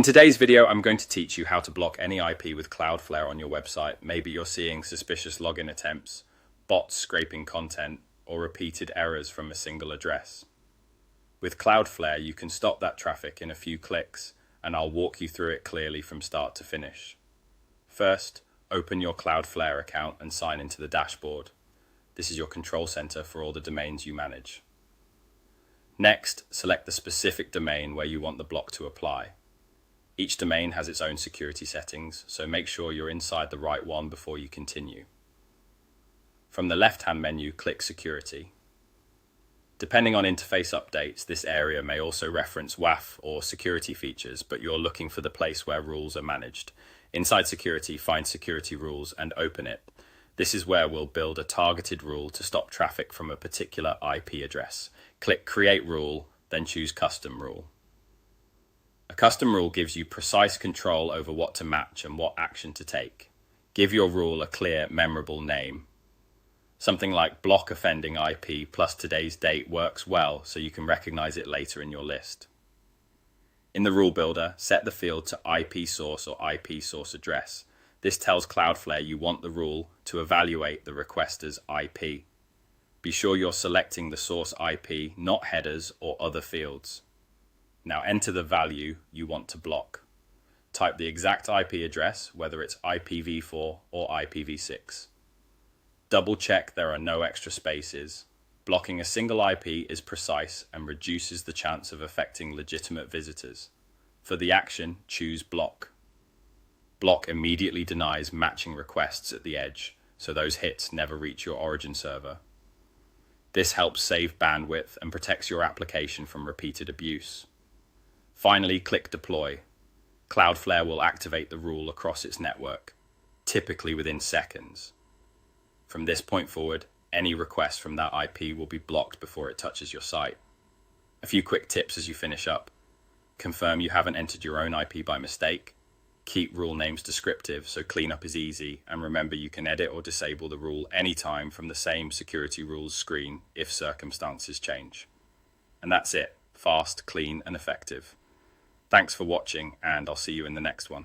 In today's video, I'm going to teach you how to block any IP with Cloudflare on your website. Maybe you're seeing suspicious login attempts, bots scraping content, or repeated errors from a single address. With Cloudflare, you can stop that traffic in a few clicks, and I'll walk you through it clearly from start to finish. First, open your Cloudflare account and sign into the dashboard. This is your control center for all the domains you manage. Next, select the specific domain where you want the block to apply. Each domain has its own security settings, so make sure you're inside the right one before you continue. From the left-hand menu, click Security. Depending on interface updates, this area may also reference WAF or security features, but you're looking for the place where rules are managed. Inside Security, find Security Rules and open it. This is where we'll build a targeted rule to stop traffic from a particular IP address. Click Create Rule, then choose Custom Rule. A custom rule gives you precise control over what to match and what action to take. Give your rule a clear, memorable name. Something like block offending IP plus today's date works well, so you can recognize it later in your list. In the rule builder, set the field to IP source or IP source address. This tells Cloudflare you want the rule to evaluate the requester's IP. Be sure you're selecting the source IP, not headers or other fields. Now enter the value you want to block. Type the exact IP address, whether it's IPv4 or IPv6. Double check there are no extra spaces. Blocking a single IP is precise and reduces the chance of affecting legitimate visitors. For the action, choose Block. Block immediately denies matching requests at the edge, so those hits never reach your origin server. This helps save bandwidth and protects your application from repeated abuse. Finally, click Deploy. Cloudflare will activate the rule across its network, typically within seconds. From this point forward, any request from that IP will be blocked before it touches your site. A few quick tips as you finish up. Confirm you haven't entered your own IP by mistake. Keep rule names descriptive so cleanup is easy, and remember you can edit or disable the rule anytime from the same security rules screen if circumstances change. And that's it. Fast, clean, and effective. Thanks for watching, and I'll see you in the next one.